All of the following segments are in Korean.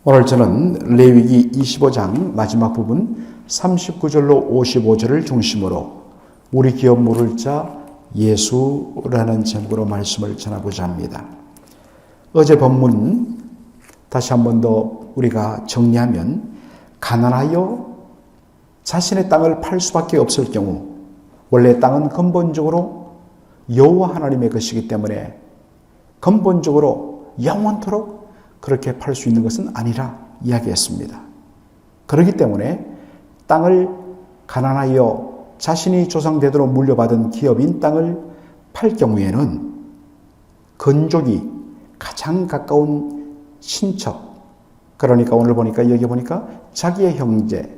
오늘 저는 레위기 25장 마지막 부분 39절로 55절을 중심으로 우리 기업 물을 자 예수라는 제목으로 말씀을 전하고자 합니다. 어제 본문 다시 한 번 더 우리가 정리하면 가난하여 자신의 땅을 팔 수밖에 없을 경우 원래 땅은 근본적으로 여호와 하나님의 것이기 때문에 근본적으로 영원토록 그렇게 팔 수 있는 것은 아니라 이야기했습니다. 그렇기 때문에 땅을 가난하여 자신이 조상대대로 물려받은 기업인 땅을 팔 경우에는 건족이 가장 가까운 친척, 그러니까 오늘 보니까 여기 보니까 자기의 형제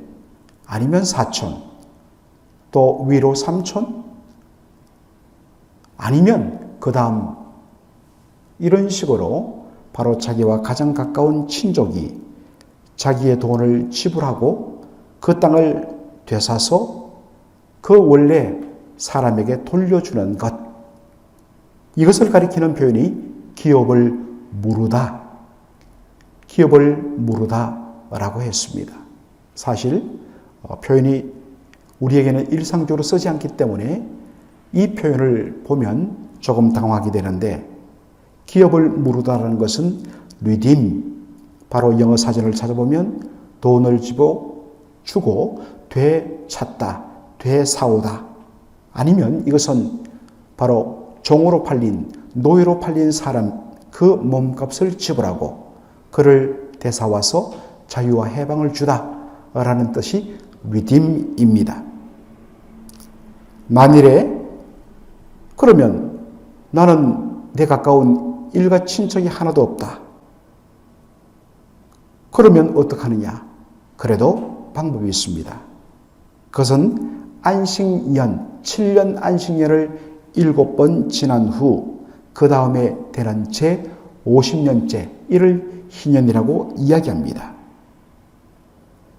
아니면 사촌, 또 위로 삼촌, 아니면 그 다음 이런 식으로 바로 자기와 가장 가까운 친족이 자기의 돈을 지불하고 그 땅을 되사서 그 원래 사람에게 돌려주는 것, 이것을 가리키는 표현이 기업을 무르다, 기업을 무르다라고 했습니다. 사실 표현이 우리에게는 일상적으로 쓰지 않기 때문에 이 표현을 보면 조금 당황하게 되는데, 기업을 무르다라는 것은 redeem, 바로 영어 사전을 찾아보면 돈을 주고 되찾다, 되사오다, 아니면 이것은 바로 종으로 팔린, 노예로 팔린 사람 그 몸값을 지불하고 그를 되사와서 자유와 해방을 주다라는 뜻이 redeem입니다. 만일에 그러면 나는 내 가까운 일가 친척이 하나도 없다. 그러면 어떡하느냐? 그래도 방법이 있습니다. 그것은 안식년, 7년 안식년을 7번 지난 후 그 다음에 되는 제 50년째, 이를 희년이라고 이야기합니다.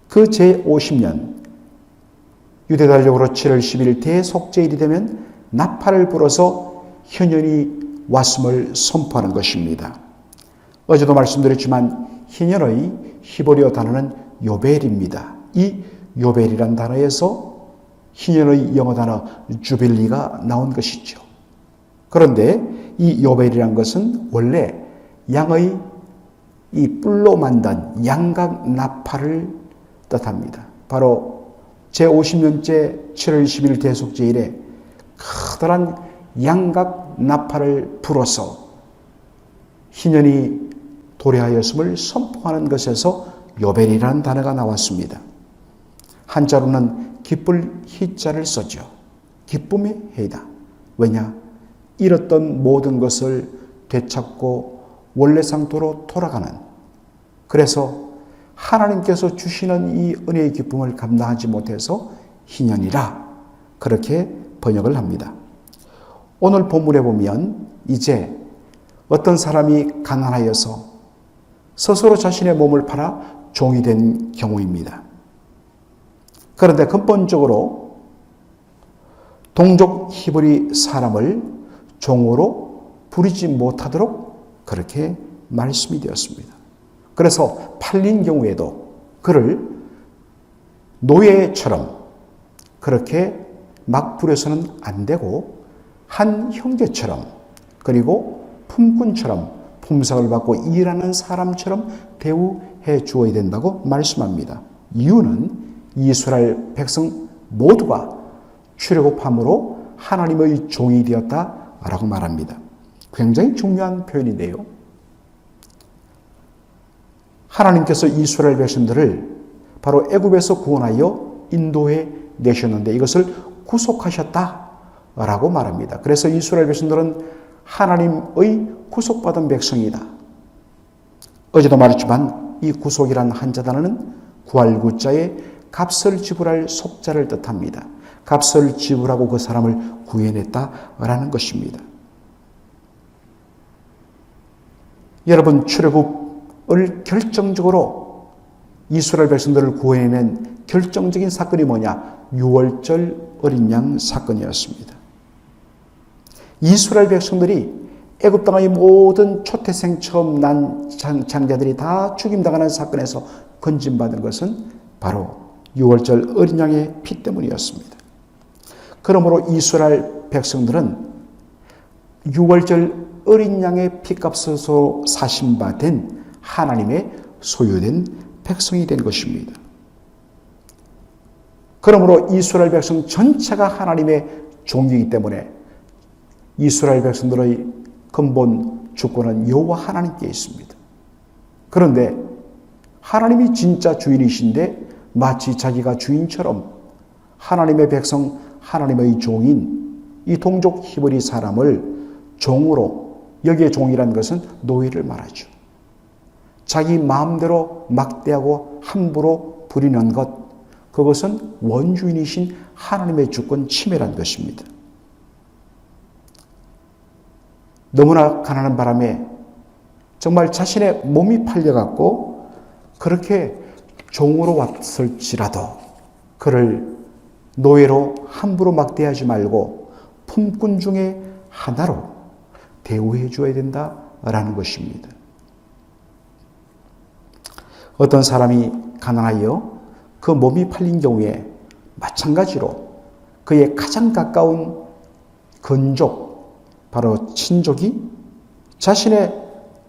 그 제 50년, 유대달력으로 7월 10일 대속죄일이 되면 나팔을 불어서 희년이 왔음을 선포하는 것입니다. 어제도 말씀드렸지만 희년의 히브리어 단어는 요벨입니다. 이 요벨이란 단어에서 희년의 영어 단어 주빌리가 나온 것이죠. 그런데 이 요벨이란 것은 원래 양의 이 뿔로 만든 양각 나팔을 뜻합니다. 바로 제50년째 7월 10일 대속죄일에 커다란 양각 나팔을 불어서 희년이 도래하였음을 선포하는 것에서 요벨이라는 단어가 나왔습니다. 한자로는 기쁠 희자를 써죠. 기쁨의 해이다. 왜냐? 잃었던 모든 것을 되찾고 원래 상태로 돌아가는, 그래서 하나님께서 주시는 이 은혜의 기쁨을 감당하지 못해서 희년이라 그렇게 번역을 합니다. 오늘 본문에 보면 이제 어떤 사람이 가난하여서 스스로 자신의 몸을 팔아 종이 된 경우입니다. 그런데 근본적으로 동족 히브리 사람을 종으로 부리지 못하도록 그렇게 말씀이 되었습니다. 그래서 팔린 경우에도 그를 노예처럼 그렇게 막 부려서는 안 되고 한 형제처럼, 그리고 품꾼처럼 품삯을 받고 일하는 사람처럼 대우해 주어야 된다고 말씀합니다. 이유는 이스라엘 백성 모두가 출애굽함으로 하나님의 종이 되었다라고 말합니다. 굉장히 중요한 표현인데요. 하나님께서 이스라엘 백성들을 바로 애굽에서 구원하여 인도해 내셨는데 이것을 구속하셨다라고 말합니다. 그래서 이스라엘 백성들은 하나님의 구속받은 백성이다. 어제도 말했지만 이 구속이란 한자 단어는 구할구자에 값을 지불할 속자를 뜻합니다. 값을 지불하고 그 사람을 구해냈다라는 것입니다. 여러분, 출애굽을 결정적으로 이스라엘 백성들을 구해낸 결정적인 사건이 뭐냐? 유월절 어린 양 사건이었습니다. 이스라엘 백성들이 애굽 땅의 모든 초태생 처음 난 장자들이 다 죽임당하는 사건에서 건진받은 것은 바로 유월절 어린 양의 피 때문이었습니다. 그러므로 이스라엘 백성들은 유월절 어린 양의 피값으로 사심받은 하나님의 소유된 백성이 된 것입니다. 그러므로 이스라엘 백성 전체가 하나님의 종이기 때문에 이스라엘 백성들의 근본 주권은 여호와 하나님께 있습니다. 그런데 하나님이 진짜 주인이신데 마치 자기가 주인처럼 하나님의 백성, 하나님의 종인 이 동족 히브리 사람을 종으로, 여기에 종이라는 것은 노예를 말하죠. 자기 마음대로 막대하고 함부로 부리는 것, 그것은 원주인이신 하나님의 주권 침해란 것입니다. 너무나 가난한 바람에 정말 자신의 몸이 팔려갖고 그렇게 종으로 왔을지라도 그를 노예로 함부로 막대하지 말고 품꾼 중에 하나로 대우해 줘야 된다라는 것입니다. 어떤 사람이 가난하여 그 몸이 팔린 경우에 마찬가지로 그의 가장 가까운 건족, 바로 친족이 자신의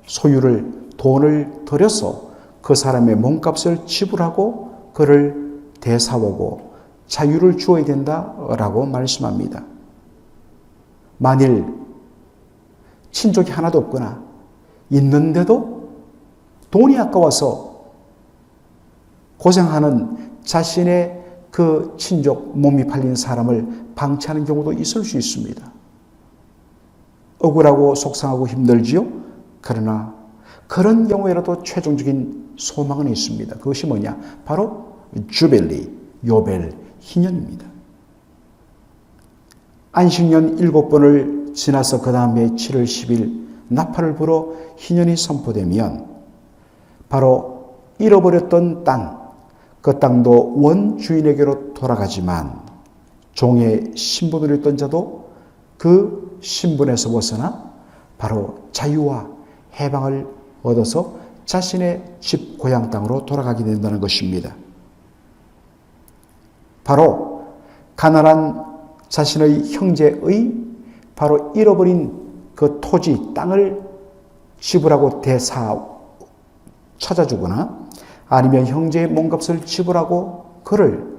소유를 돈을 들여서 그 사람의 몸값을 지불하고 그를 대사오고 자유를 주어야 된다라고 말씀합니다. 만일 친족이 하나도 없거나 있는데도 돈이 아까워서 고생하는 자신의 그 친족, 몸이 팔린 사람을 방치하는 경우도 있을 수 있습니다. 억울하고 속상하고 힘들지요? 그러나 그런 경우에라도 최종적인 소망은 있습니다. 그것이 뭐냐? 바로 주벨리, 요벨, 희년입니다. 안식년 7번을 지나서 그 다음에 7월 10일 나팔을 불어 희년이 선포되면 바로 잃어버렸던 땅, 그 땅도 원주인에게로 돌아가지만 종의 신분으로 있던 자도 그 신분에서 벗어나 바로 자유와 해방을 얻어서 자신의 집 고향 땅으로 돌아가게 된다는 것입니다. 바로 가난한 자신의 형제의 바로 잃어버린 그 토지, 땅을 지불하고 찾아주거나 아니면 형제의 몸값을 지불하고 그를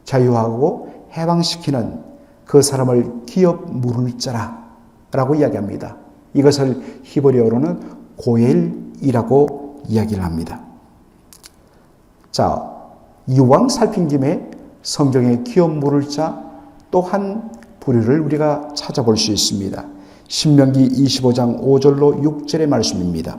자유하고 해방시키는 그 사람을 기업 무를자라고 이야기합니다. 이것을 히브리어로는 고엘이라고 이야기를 합니다. 자, 이왕 살핀 김에 성경의 기업 무를자 또 한 부류를 우리가 찾아볼 수 있습니다. 신명기 25장 5절로 6절의 말씀입니다.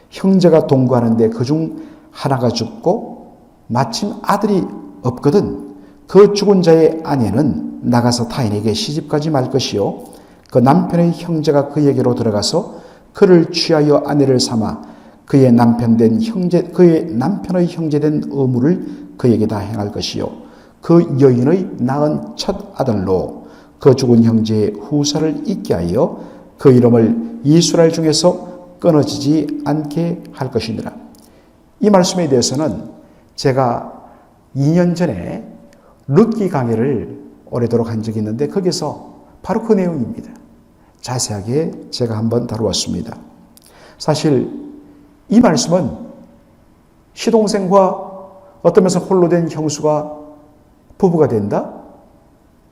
형제가 동거하는데 그중 하나가 죽고 마침 아들이 없거든 그 죽은 자의 아내는 나가서 타인에게 시집가지 말 것이요 그 남편의 형제가 그에게로 들어가서 그를 취하여 아내를 삼아 그의 남편의 형제된 의무를 그에게 다 행할 것이요 그 여인의 낳은 첫 아들로 그 죽은 형제의 후사를 잊게 하여 그 이름을 이스라엘 중에서 끊어지지 않게 할 것이니라. 이 말씀에 대해서는 제가 2년 전에 룻기 강의를 오래도록 한 적이 있는데 거기서 바로 그 내용입니다. 자세하게 제가 한번 다루었습니다. 사실 이 말씀은 시동생과 어떤 면에서 홀로 된 형수가 부부가 된다?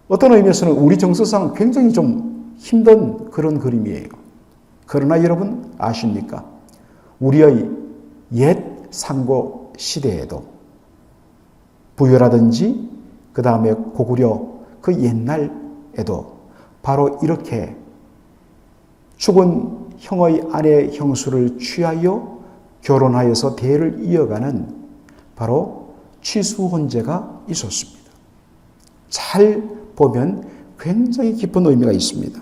어떤 의미에서는 우리 정서상 굉장히 좀 힘든 그런 그림이에요. 그러나 여러분 아십니까? 우리의 옛 상고 시대에도 부여라든지 그 다음에 고구려 그 옛날에도 바로 이렇게 죽은 형의 아내 형수를 취하여 결혼하여서 대를 이어가는 바로 취수혼제가 있었습니다. 잘 보면 굉장히 깊은 의미가 있습니다.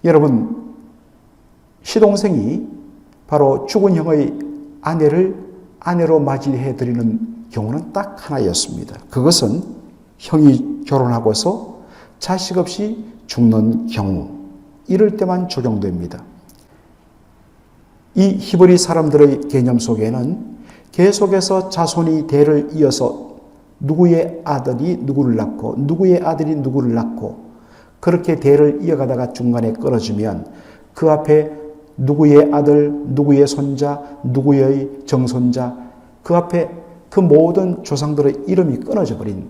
여러분, 시동생이 바로 죽은 형의 아내를 아내로 맞이해 드리는 경우는 딱 하나였습니다. 그것은 형이 결혼하고서 자식 없이 죽는 경우 이럴 때만 적용됩니다. 이 히브리 사람들의 개념 속에는 계속해서 자손이 대를 이어서 누구의 아들이 누구를 낳고 누구의 아들이 누구를 낳고 그렇게 대를 이어가다가 중간에 끊어지면 그 앞에 누구의 아들, 누구의 손자, 누구의 정손자 그 앞에 그 모든 조상들의 이름이 끊어져 버린,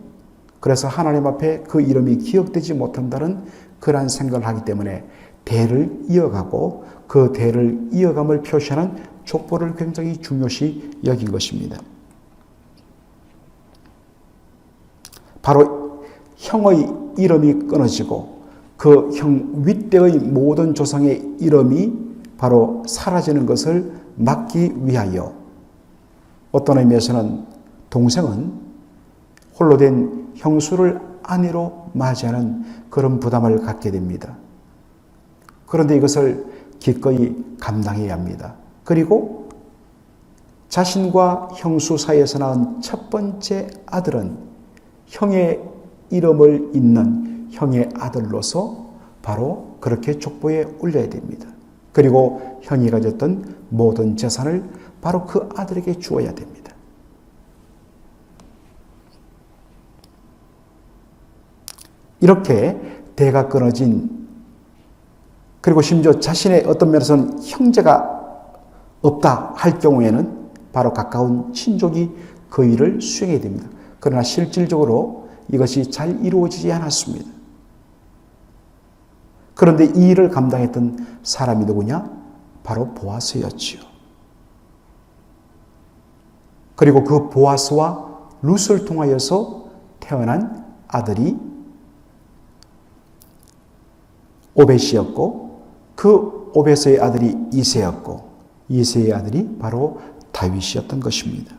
그래서 하나님 앞에 그 이름이 기억되지 못한다는 그러한 생각을 하기 때문에 대를 이어가고 그 대를 이어감을 표시하는 족보를 굉장히 중요시 여긴 것입니다. 바로 형의 이름이 끊어지고 그 형 윗대의 모든 조상의 이름이 바로 사라지는 것을 막기 위하여 어떤 의미에서는 동생은 홀로 된 형수를 아내로 맞이하는 그런 부담을 갖게 됩니다. 그런데 이것을 기꺼이 감당해야 합니다. 그리고 자신과 형수 사이에서 낳은 첫 번째 아들은 형의 이름을 잇는 형의 아들로서 바로 그렇게 족보에 올려야 됩니다. 그리고 형이 가졌던 모든 재산을 바로 그 아들에게 주어야 됩니다. 이렇게 대가 끊어진, 그리고 심지어 자신의 어떤 면에서는 형제가 없다 할 경우에는 바로 가까운 친족이 그 일을 수행해야 됩니다. 그러나 실질적으로 이것이 잘 이루어지지 않았습니다. 그런데 이 일을 감당했던 사람이 누구냐? 바로 보아스였지요. 그리고 그 보아스와 룻을 통하여서 태어난 아들이 오벳이었고 그 오벳의 아들이 이새였고 이새의 아들이 바로 다윗이었던 것입니다.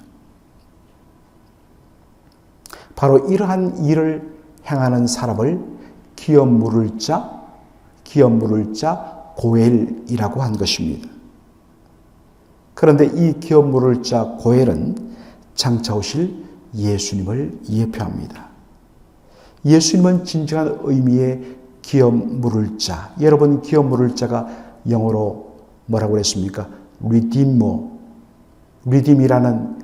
바로 이러한 일을 행하는 사람을 기업 물을 자 고엘이라고 한 것입니다. 그런데 이 기업 물을 자 고엘은 장차 오실 예수님을 예표합니다. 예수님은 진정한 의미의 기업 물을 자, 여러분 기업 물을 자가 영어로 뭐라고 그랬습니까? 리딤이라는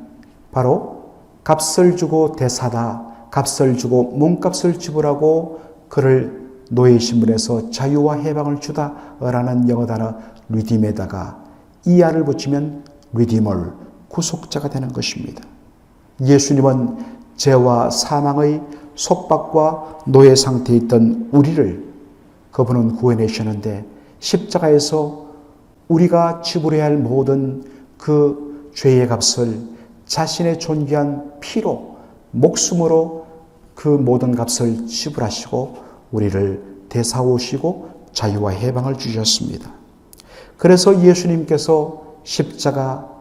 바로 값을 주고 대사다, 값을 주고 몸값을 지불하고 그를 노예 신분에서 자유와 해방을 주다라는 영어 단어 리딤에다가 이하를 붙이면 리디멀, 구속자가 되는 것입니다. 예수님은 죄와 사망의 속박과 노예 상태에 있던 우리를 그분은 구해내셨는데 십자가에서 우리가 지불해야 할 모든 그 죄의 값을 자신의 존귀한 피로 목숨으로 그 모든 값을 지불하시고 우리를 되사오시고 자유와 해방을 주셨습니다. 그래서 예수님께서 십자가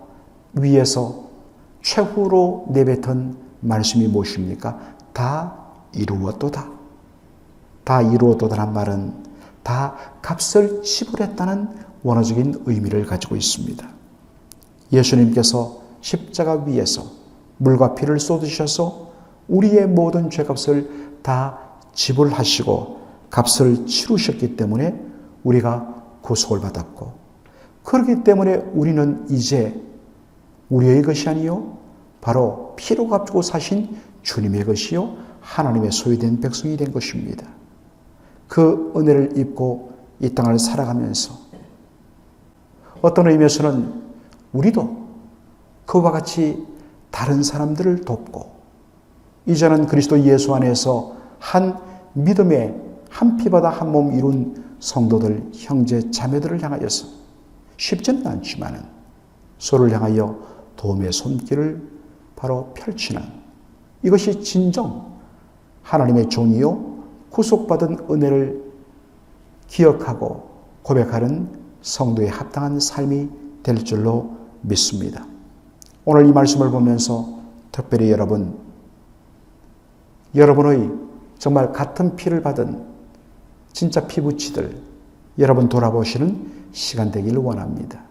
위에서 최후로 내뱉은 말씀이 무엇입니까? 다 이루었도다. 다 이루었도다란 말은 다 값을 지불했다는 원어적인 의미를 가지고 있습니다. 예수님께서 십자가 위에서 물과 피를 쏟으셔서 우리의 모든 죄값을 다 지불하시고 값을 치르셨기 때문에 우리가 구속을 받았고, 그렇기 때문에 우리는 이제 우리의 것이 아니요 바로 피로 값주고 사신 주님의 것이요 하나님의 소유된 백성이 된 것입니다. 그 은혜를 입고 이 땅을 살아가면서 어떤 의미에서는 우리도 그와 같이 다른 사람들을 돕고 이제는 그리스도 예수 안에서 한 믿음의 한 피바다 한 몸 이룬 성도들, 형제, 자매들을 향하여서 쉽지는 않지만은 서로를 향하여 도움의 손길을 바로 펼치는 이것이 진정 하나님의 종이요 구속받은 은혜를 기억하고 고백하는 성도의 합당한 삶이 될 줄로 믿습니다. 오늘 이 말씀을 보면서 특별히 여러분의 정말 같은 피를 받은 진짜 피부치들 여러분 돌아보시는 시간 되기를 원합니다.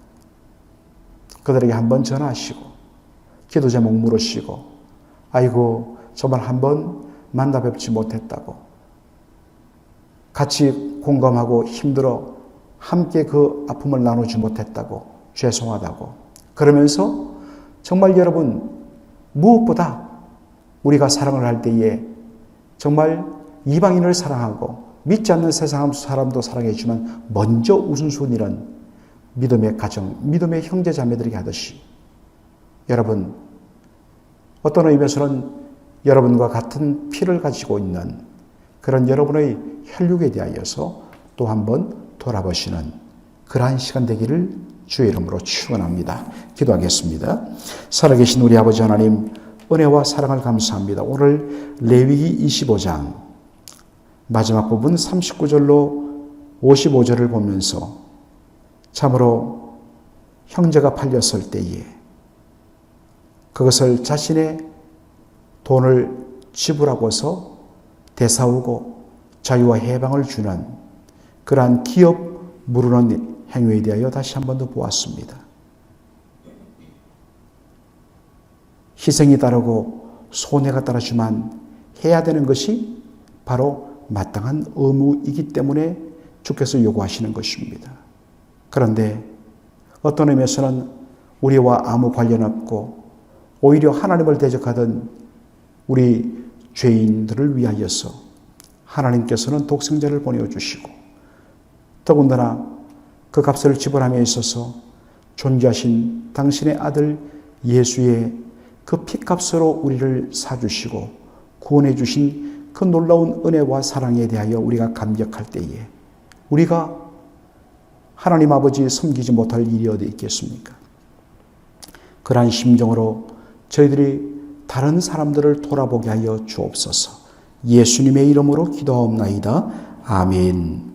그들에게 한번 전화하시고 기도 제목 물으시고 아이고 정말 한번 만나 뵙지 못했다고 같이 공감하고 힘들어 함께 그 아픔을 나누지 못했다고, 죄송하다고. 그러면서 정말 여러분, 무엇보다 우리가 사랑을 할 때에 정말 이방인을 사랑하고 믿지 않는 세상 사람도 사랑해주지만 먼저 우선순위는 믿음의 가정, 믿음의 형제 자매들에게 하듯이 여러분, 어떤 의미에서는 여러분과 같은 피를 가지고 있는 그런 여러분의 혈육에 대하여서 또 한번 돌아보시는 그러한 시간 되기를 주의 이름으로 축원합니다. 기도하겠습니다. 살아계신 우리 아버지 하나님, 은혜와 사랑을 감사합니다. 오늘 레위기 25장 마지막 부분 39절로 55절을 보면서 참으로 형제가 팔렸을 때에 그것을 자신의 돈을 지불하고서 되사오고 자유와 해방을 주는 그러한 기업 무르는 행위에 대하여 다시 한 번 더 보았습니다. 희생이 따르고 손해가 따르지만 해야 되는 것이 바로 마땅한 의무이기 때문에 주께서 요구하시는 것입니다. 그런데 어떤 의미에서는 우리와 아무 관련 없고 오히려 하나님을 대적하던 우리 죄인들을 위하여서 하나님께서는 독생자를 보내주시고 더군다나 그 값을 지불함에 있어서 존귀하신 당신의 아들 예수의 그 피값으로 우리를 사주시고 구원해 주신 그 놀라운 은혜와 사랑에 대하여 우리가 감격할 때에 우리가 하나님 아버지 섬기지 못할 일이 어디 있겠습니까? 그러한 심정으로 저희들이 다른 사람들을 돌아보게 하여 주옵소서. 예수님의 이름으로 기도하옵나이다. 아멘.